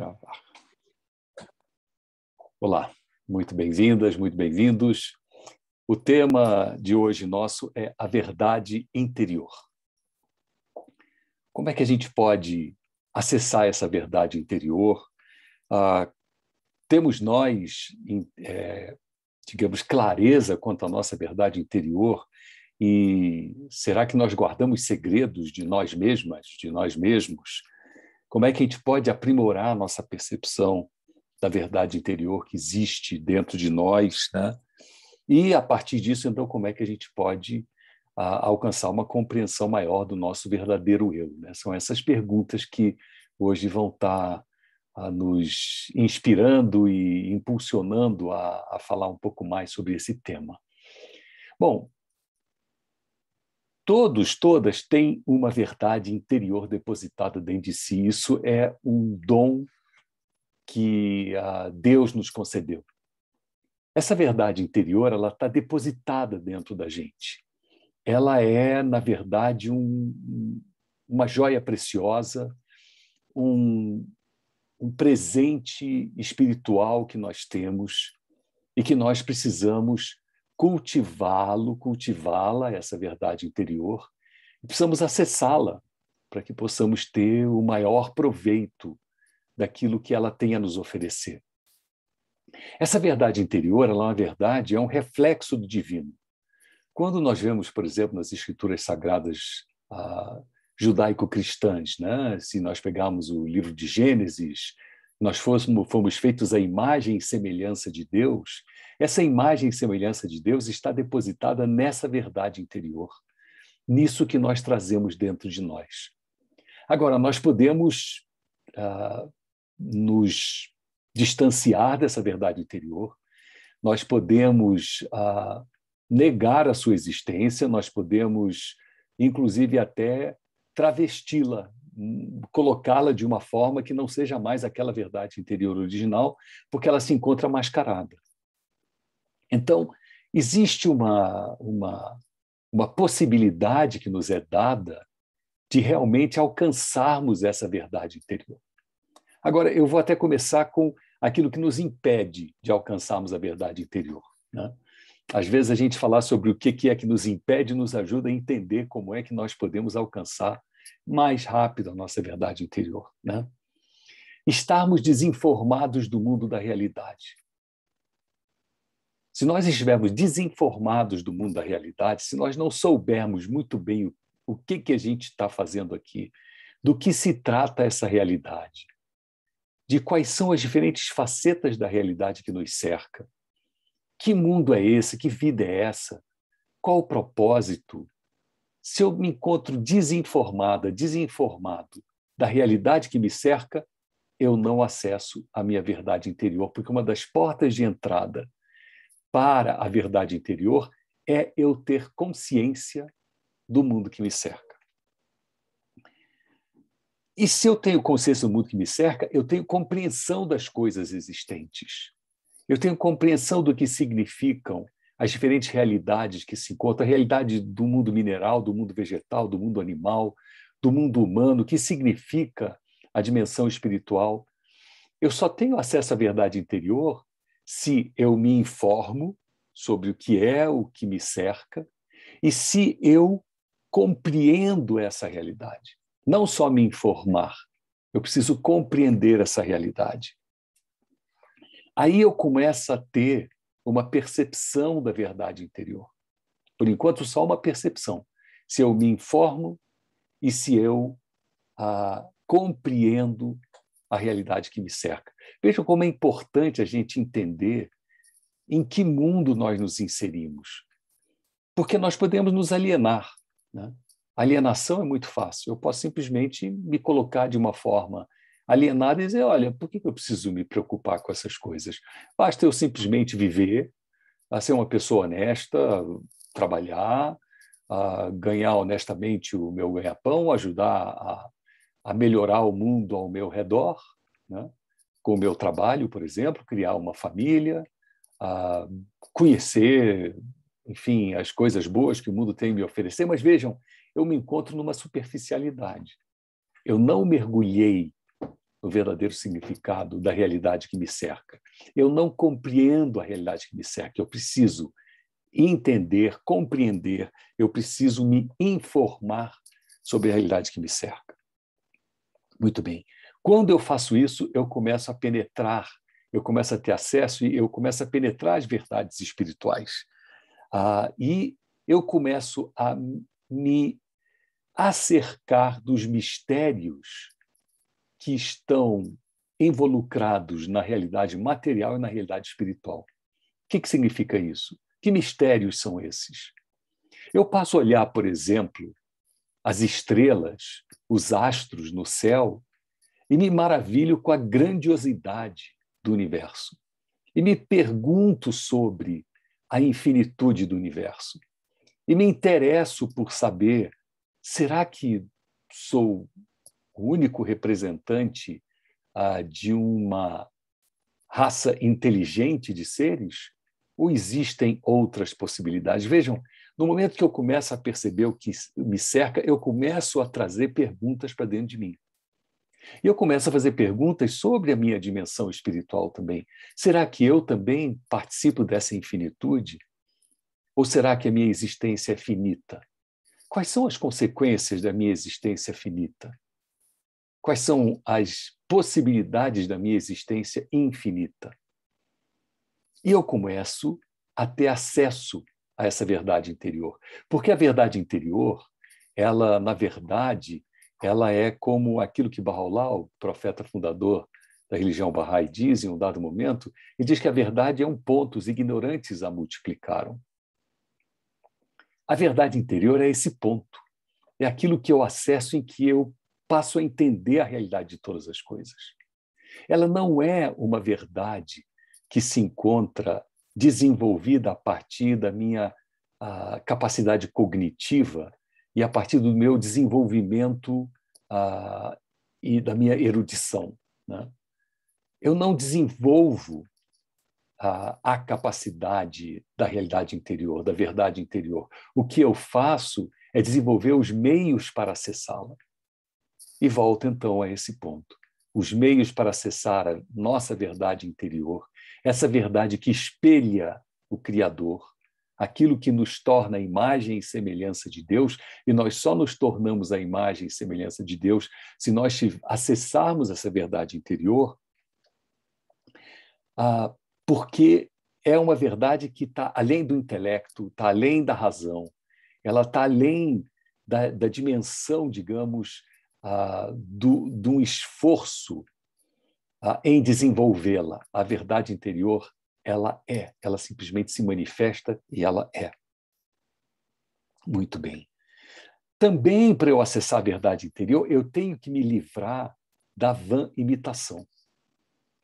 Gravar. Olá, muito bem-vindas, muito bem-vindos. O tema de hoje nosso é a verdade interior. Como é que a gente pode acessar essa verdade interior? Temos nós, digamos, clareza quanto à nossa verdade interior? E será que nós guardamos segredos de nós mesmas, de nós mesmos? Como é que a gente pode aprimorar a nossa percepção da verdade interior que existe dentro de nós, né? E, a partir disso, então, como é que a gente pode alcançar uma compreensão maior do nosso verdadeiro eu, né? São essas perguntas que hoje vão estar nos inspirando e impulsionando a falar um pouco mais sobre esse tema. Bom, todas têm uma verdade interior depositada dentro de si. Isso é um dom que Deus nos concedeu. Essa verdade interior, ela está depositada dentro da gente. Ela é, na verdade, uma joia preciosa, um presente espiritual que nós temos e que nós precisamos cultivá-la, essa verdade interior, e precisamos acessá-la para que possamos ter o maior proveito daquilo que ela tem a nos oferecer. Essa verdade interior, ela, na verdade, é um reflexo do divino. Quando nós vemos, por exemplo, nas escrituras sagradas judaico-cristãs, né? Se nós pegarmos o livro de Gênesis, nós fomos feitos à imagem e semelhança de Deus, essa imagem e semelhança de Deus está depositada nessa verdade interior, nisso que nós trazemos dentro de nós. Agora, nós podemos nos distanciar dessa verdade interior, nós podemos negar a sua existência, nós podemos, inclusive, até travesti-la, colocá-la de uma forma que não seja mais aquela verdade interior original, porque ela se encontra mascarada. Então, existe uma possibilidade que nos é dada de realmente alcançarmos essa verdade interior. Agora, eu vou até começar com aquilo que nos impede de alcançarmos a verdade interior, né? Às vezes, a gente falar sobre o que é que nos impede nos ajuda a entender como é que nós podemos alcançar mais rápido a nossa verdade interior, né? Estarmos desinformados do mundo da realidade. Se nós estivermos desinformados do mundo da realidade, se nós não soubermos muito bem o que a gente está fazendo aqui, do que se trata essa realidade, de quais são as diferentes facetas da realidade que nos cerca, que mundo é esse, que vida é essa, qual o propósito? Se eu me encontro desinformado da realidade que me cerca, eu não acesso a minha verdade interior, porque uma das portas de entrada para a verdade interior é eu ter consciência do mundo que me cerca. E se eu tenho consciência do mundo que me cerca, eu tenho compreensão das coisas existentes. Eu tenho compreensão do que significam as diferentes realidades que se encontram, a realidade do mundo mineral, do mundo vegetal, do mundo animal, do mundo humano, o que significa a dimensão espiritual. Eu só tenho acesso à verdade interior se eu me informo sobre o que me cerca, e se eu compreendo essa realidade. Não só me informar, eu preciso compreender essa realidade. Aí eu começo a ter uma percepção da verdade interior. Por enquanto, só uma percepção. Se eu me informo e se eu compreendo a realidade que me cerca. Vejam como é importante a gente entender em que mundo nós nos inserimos. Porque nós podemos nos alienar, né? A alienação é muito fácil. Eu posso simplesmente me colocar de uma forma alienada e dizer, olha, por que eu preciso me preocupar com essas coisas? Basta eu simplesmente viver, ser uma pessoa honesta, trabalhar, ganhar honestamente o meu ganha-pão, ajudar a melhorar o mundo ao meu redor, né? Com o meu trabalho, por exemplo, criar uma família, conhecer, enfim, as coisas boas que o mundo tem a me oferecer. Mas vejam, eu me encontro numa superficialidade. Eu não mergulhei no verdadeiro significado da realidade que me cerca. Eu não compreendo a realidade que me cerca, eu preciso entender, compreender, eu preciso me informar sobre a realidade que me cerca. Muito bem. Quando eu faço isso, eu começo a penetrar, eu começo a ter acesso e eu começo a penetrar as verdades espirituais. E eu começo a me acercar dos mistérios que estão involucrados na realidade material e na realidade espiritual. O que significa isso? Que mistérios são esses? Eu passo a olhar, por exemplo, as estrelas, os astros no céu, e me maravilho com a grandiosidade do universo. E me pergunto sobre a infinitude do universo. E me interesso por saber, será que sou o único representante de uma raça inteligente de seres? Ou existem outras possibilidades? Vejam, no momento que eu começo a perceber o que me cerca, eu começo a trazer perguntas para dentro de mim. E eu começo a fazer perguntas sobre a minha dimensão espiritual também. Será que eu também participo dessa infinitude? Ou será que a minha existência é finita? Quais são as consequências da minha existência finita? Quais são as possibilidades da minha existência infinita? E eu começo a ter acesso a essa verdade interior. Porque a verdade interior, ela, na verdade, ela é como aquilo que Bahá'u'lláh, o profeta fundador da religião Bahá'í, diz em um dado momento, e diz que a verdade é um ponto, os ignorantes a multiplicaram. A verdade interior é esse ponto. É aquilo que eu acesso em que eu passo a entender a realidade de todas as coisas. Ela não é uma verdade que se encontra desenvolvida a partir da minha capacidade cognitiva e a partir do meu desenvolvimento e da minha erudição, né? Eu não desenvolvo a capacidade da realidade interior, da verdade interior. O que eu faço é desenvolver os meios para acessá-la. E volto, então, a esse ponto. Os meios para acessar a nossa verdade interior, essa verdade que espelha o Criador, aquilo que nos torna a imagem e semelhança de Deus, e nós só nos tornamos a imagem e semelhança de Deus se nós acessarmos essa verdade interior, porque é uma verdade que está além do intelecto, está além da razão, ela está além da dimensão, digamos, de um esforço em desenvolvê-la. A verdade interior, ela simplesmente se manifesta e ela é. Muito bem. Também, para eu acessar a verdade interior, eu tenho que me livrar da vã imitação.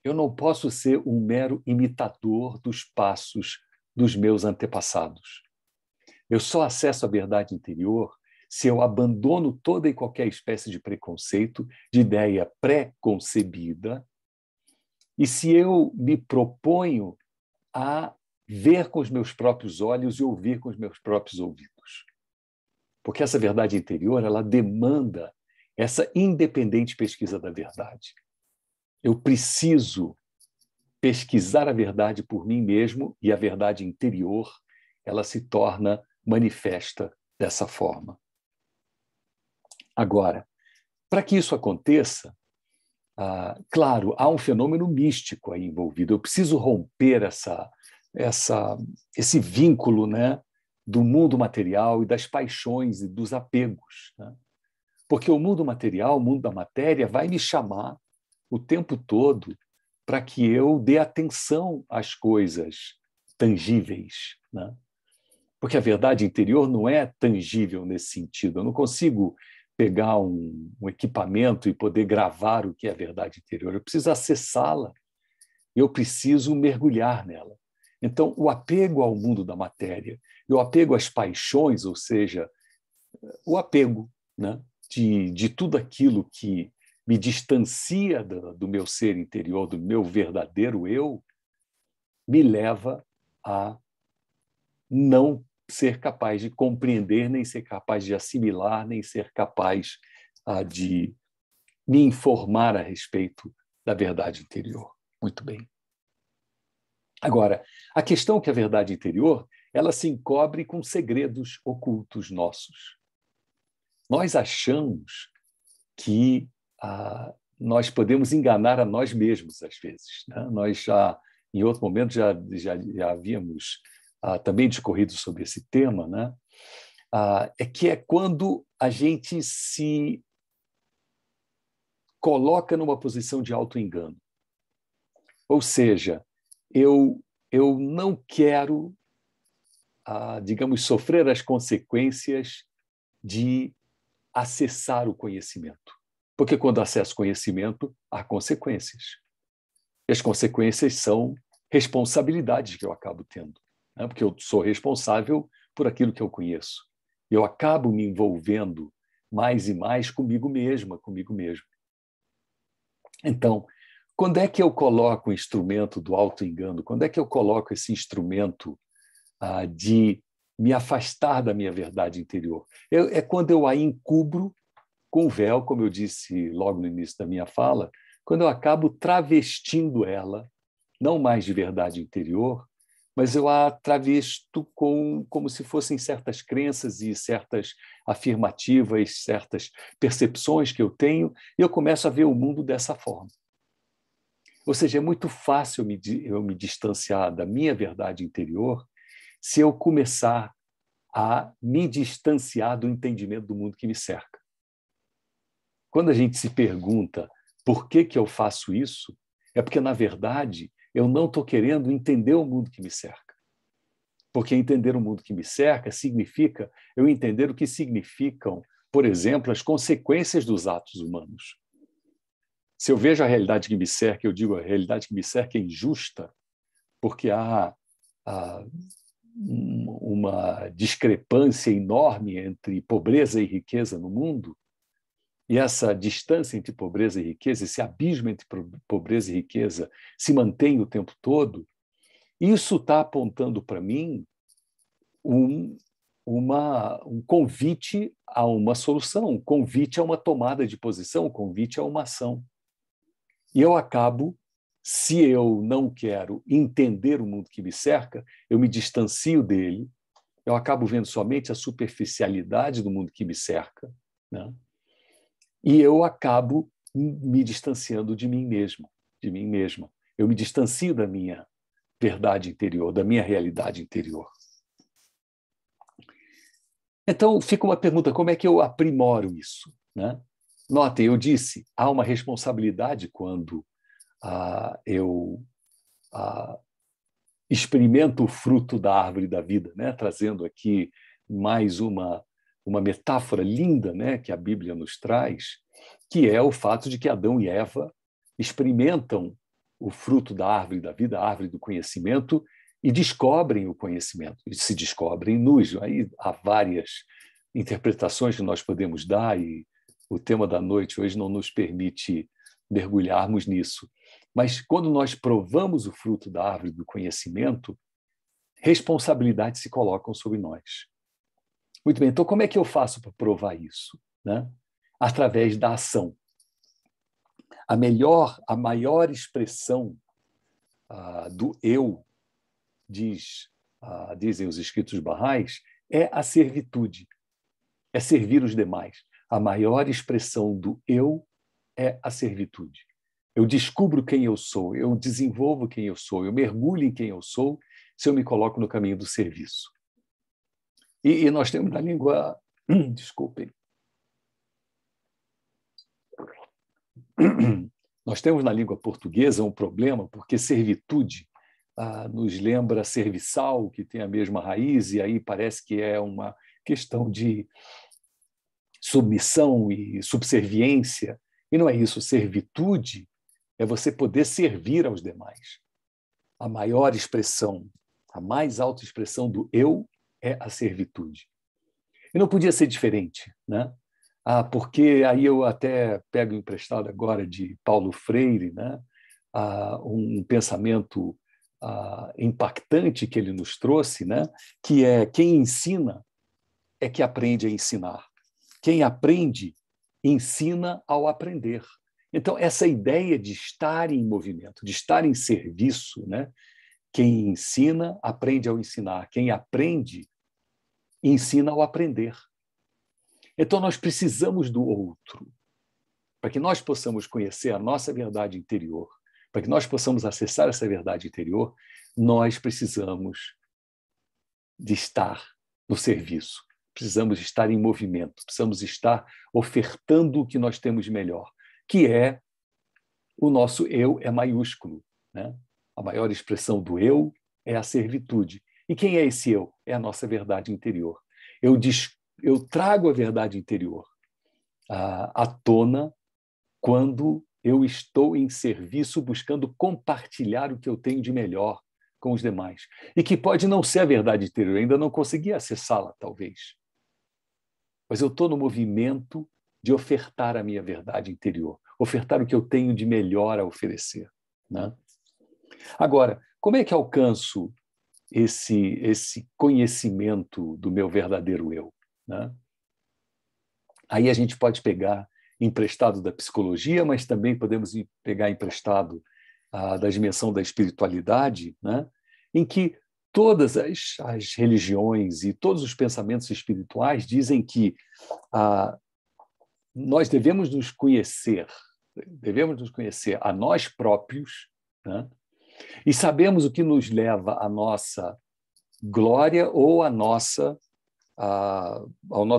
Eu não posso ser um mero imitador dos passos dos meus antepassados. Eu só acesso a verdade interior se eu abandono toda e qualquer espécie de preconceito, de ideia pré-concebida, e se eu me proponho a ver com os meus próprios olhos e ouvir com os meus próprios ouvidos. Porque essa verdade interior, ela demanda essa independente pesquisa da verdade. Eu preciso pesquisar a verdade por mim mesmo e a verdade interior, ela se torna manifesta dessa forma. Agora, para que isso aconteça, claro, há um fenômeno místico aí envolvido. Eu preciso romper esse vínculo, né, do mundo material e das paixões e dos apegos, né? Porque o mundo material, o mundo da matéria, vai me chamar o tempo todo para que eu dê atenção às coisas tangíveis, né? Porque a verdade interior não é tangível nesse sentido. Eu não consigo pegar um equipamento e poder gravar o que é a verdade interior. Eu preciso acessá-la. Eu preciso mergulhar nela. Então, o apego ao mundo da matéria, e o apego às paixões, ou seja, o apego, né, de tudo aquilo que me distancia do meu ser interior, do meu verdadeiro eu, me leva a não ser capaz de compreender, nem ser capaz de assimilar, nem ser capaz de me informar a respeito da verdade interior. Muito bem. Agora, a questão é que a verdade interior, ela se encobre com segredos ocultos nossos. Nós achamos que nós podemos enganar a nós mesmos, às vezes, né? Nós já, em outro momento, já havíamos também discorrido sobre esse tema, né? É quando a gente se coloca numa posição de auto-engano. Ou seja, eu não quero, digamos, sofrer as consequências de acessar o conhecimento. Porque quando acesso conhecimento, há consequências. E as consequências são responsabilidades que eu acabo tendo, né? Porque eu sou responsável por aquilo que eu conheço. Eu acabo me envolvendo mais e mais comigo mesma, comigo mesmo. Então, quando é que eu coloco o instrumento do auto-engano? Quando é que eu coloco esse instrumento de me afastar da minha verdade interior? É quando eu a encubro com o véu, como eu disse logo no início da minha fala, quando eu acabo travestindo ela, não mais de verdade interior, mas eu a travesto como se fossem certas crenças e certas afirmativas, certas percepções que eu tenho, e eu começo a ver o mundo dessa forma. Ou seja, é muito fácil eu me distanciar da minha verdade interior se eu começar a me distanciar do entendimento do mundo que me cerca. Quando a gente se pergunta por que eu faço isso, é porque, na verdade, eu não estou querendo entender o mundo que me cerca. Porque entender o mundo que me cerca significa eu entender o que significam, por exemplo, as consequências dos atos humanos. Se eu vejo a realidade que me cerca, eu digo a realidade que me cerca é injusta, porque há uma discrepância enorme entre pobreza e riqueza no mundo, e essa distância entre pobreza e riqueza, esse abismo entre pobreza e riqueza se mantém o tempo todo, isso está apontando para mim um convite a uma solução, um convite a uma tomada de posição, um convite a uma ação. E eu acabo, se eu não quero entender o mundo que me cerca, eu me distancio dele, eu acabo vendo somente a superficialidade do mundo que me cerca, né? E eu acabo me distanciando de mim mesmo, de mim mesma. Eu me distancio da minha verdade interior, da minha realidade interior. Então, fica uma pergunta, como é que eu aprimoro isso, né? Notem, eu disse, há uma responsabilidade quando eu experimento o fruto da árvore da vida, né? Trazendo aqui mais uma metáfora linda, né? Que a Bíblia nos traz, que é o fato de que Adão e Eva experimentam o fruto da árvore da vida, a árvore do conhecimento, e descobrem o conhecimento, e se descobrem nus. Aí há várias interpretações que nós podemos dar, e o tema da noite hoje não nos permite mergulharmos nisso. Mas quando nós provamos o fruto da árvore do conhecimento, responsabilidades se colocam sobre nós. Muito bem, então como é que eu faço para provar isso, né? Através da ação. A maior expressão do eu, dizem os escritos barrais, é a servitude, é servir os demais. A maior expressão do eu é a servitude. Eu descubro quem eu sou, eu desenvolvo quem eu sou, eu mergulho em quem eu sou se eu me coloco no caminho do serviço. E nós temos na língua... Desculpem. Nós temos na língua portuguesa um problema, porque servitude nos lembra serviçal, que tem a mesma raiz, e aí parece que é uma questão de submissão e subserviência. E não é isso. Servitude é você poder servir aos demais. A maior expressão, a mais alta expressão do eu é a servitude. E não podia ser diferente, né? Porque aí eu até pego emprestado agora de Paulo Freire, né? Um pensamento impactante que ele nos trouxe, né? Que é quem ensina é que aprende a ensinar. Quem aprende, ensina ao aprender. Então, essa ideia de estar em movimento, de estar em serviço, né? Quem ensina, aprende ao ensinar. Quem aprende, ensina ao aprender. Então, nós precisamos do outro. Para que nós possamos conhecer a nossa verdade interior, para que nós possamos acessar essa verdade interior, nós precisamos de estar no serviço. Precisamos estar em movimento, precisamos estar ofertando o que nós temos de melhor, que é o nosso eu é maiúsculo, né? A maior expressão do eu é a servitude. E quem é esse eu? É a nossa verdade interior. Eu trago a verdade interior à tona quando eu estou em serviço buscando compartilhar o que eu tenho de melhor com os demais. E que pode não ser a verdade interior, eu ainda não consegui acessá-la, talvez. Mas eu estou no movimento de ofertar a minha verdade interior, ofertar o que eu tenho de melhor a oferecer, né? Agora, como é que alcanço esse conhecimento do meu verdadeiro eu, né? Aí a gente pode pegar emprestado da psicologia, mas também podemos pegar emprestado da dimensão da espiritualidade, né? Em que todas as religiões e todos os pensamentos espirituais dizem que nós devemos nos conhecer a nós próprios, né? E sabemos o que nos leva à nossa glória ou ao nosso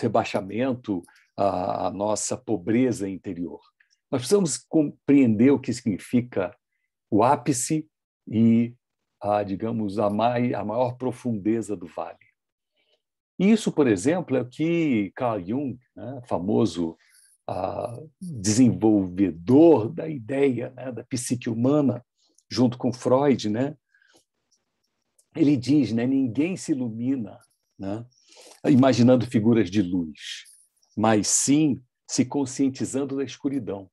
rebaixamento, à nossa pobreza interior. Nós precisamos compreender o que significa o ápice e, digamos, a maior profundeza do vale. Isso, por exemplo, é o que Carl Jung, né, famoso desenvolvedor da ideia, né, da psique humana, junto com Freud, né, ele diz, né, ninguém se ilumina, né, imaginando figuras de luz, mas sim se conscientizando da escuridão.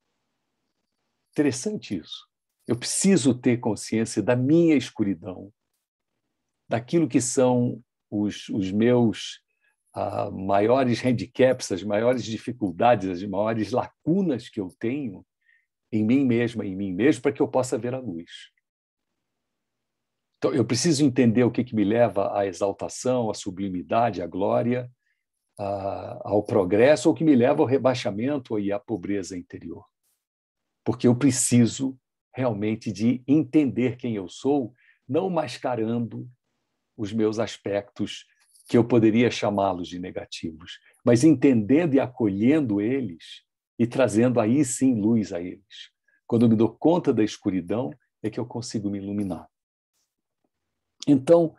Interessante isso. Eu preciso ter consciência da minha escuridão, daquilo que são os meus maiores handicaps, as maiores dificuldades, as maiores lacunas que eu tenho em mim mesma, em mim mesmo, para que eu possa ver a luz. Então, eu preciso entender o que me leva à exaltação, à sublimidade, à glória, ao progresso, ou que me leva ao rebaixamento e à pobreza interior. Porque eu preciso realmente de entender quem eu sou, não mascarando os meus aspectos que eu poderia chamá-los de negativos, mas entendendo e acolhendo eles e trazendo aí sim luz a eles. Quando eu me dou conta da escuridão, é que eu consigo me iluminar. Então,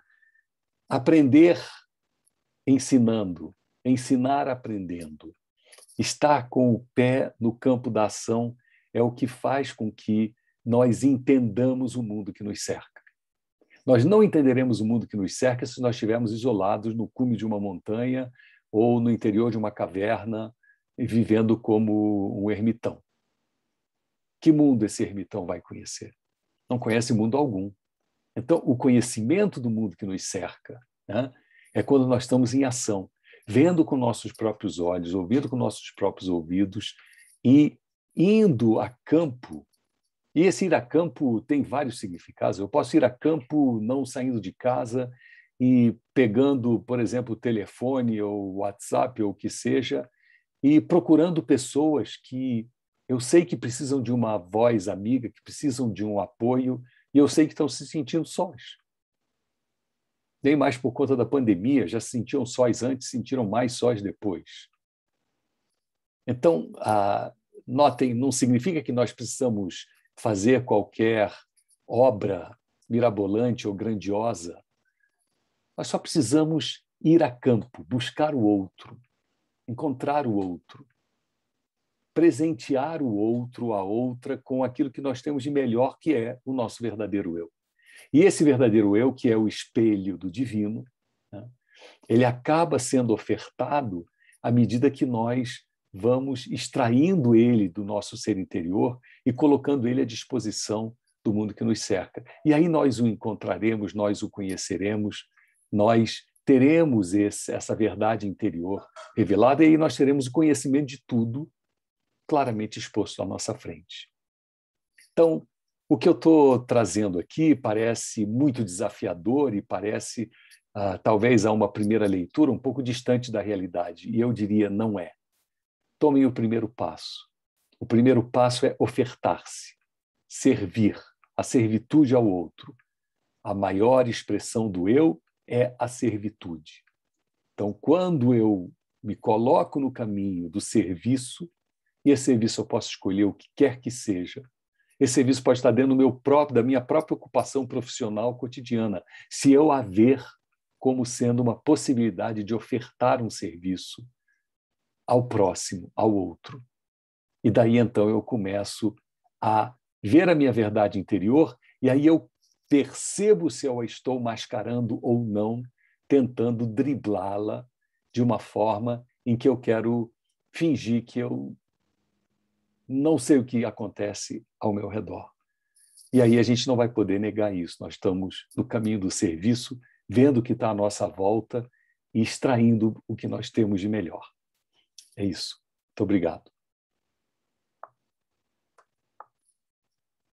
aprender ensinando, ensinar aprendendo, estar com o pé no campo da ação é o que faz com que nós entendamos o mundo que nos cerca. Nós não entenderemos o mundo que nos cerca se nós estivermos isolados no cume de uma montanha ou no interior de uma caverna, vivendo como um ermitão. Que mundo esse ermitão vai conhecer? Não conhece mundo algum. Então, o conhecimento do mundo que nos cerca, né, é quando nós estamos em ação, vendo com nossos próprios olhos, ouvindo com nossos próprios ouvidos e indo a campo. E esse ir a campo tem vários significados. Eu posso ir a campo não saindo de casa e pegando, por exemplo, o telefone ou o WhatsApp ou o que seja, e procurando pessoas que eu sei que precisam de uma voz amiga, que precisam de um apoio, e eu sei que estão se sentindo sós. Nem mais por conta da pandemia, já se sentiam sós antes, sentiram mais sós depois. Então, notem, não significa que nós precisamos fazer qualquer obra mirabolante ou grandiosa. Nós só precisamos ir a campo, buscar o outro, encontrar o outro, presentear o outro, a outra, com aquilo que nós temos de melhor, que é o nosso verdadeiro eu. E esse verdadeiro eu, que é o espelho do divino, né, ele acaba sendo ofertado à medida que nós vamos extraindo ele do nosso ser interior e colocando ele à disposição do mundo que nos cerca. E aí nós o encontraremos, nós o conheceremos, nós teremos essa verdade interior revelada, e aí nós teremos o conhecimento de tudo claramente exposto à nossa frente. Então, o que eu estou trazendo aqui parece muito desafiador e parece, talvez a uma primeira leitura, um pouco distante da realidade. E eu diria, não é. Tomem o primeiro passo. O primeiro passo é ofertar-se, servir, a servitude ao outro. A maior expressão do eu é a servitude. Então, quando eu me coloco no caminho do serviço, e esse serviço eu posso escolher o que quer que seja, esse serviço pode estar dentro da minha própria ocupação profissional cotidiana, se eu a ver como sendo uma possibilidade de ofertar um serviço ao próximo, ao outro. E daí, então, eu começo a ver a minha verdade interior e aí eu percebo se eu a estou mascarando ou não, tentando driblá-la de uma forma em que eu quero fingir que eu não sei o que acontece ao meu redor. E aí a gente não vai poder negar isso. Nós estamos no caminho do serviço, vendo o que está à nossa volta e extraindo o que nós temos de melhor. É isso. Muito obrigado.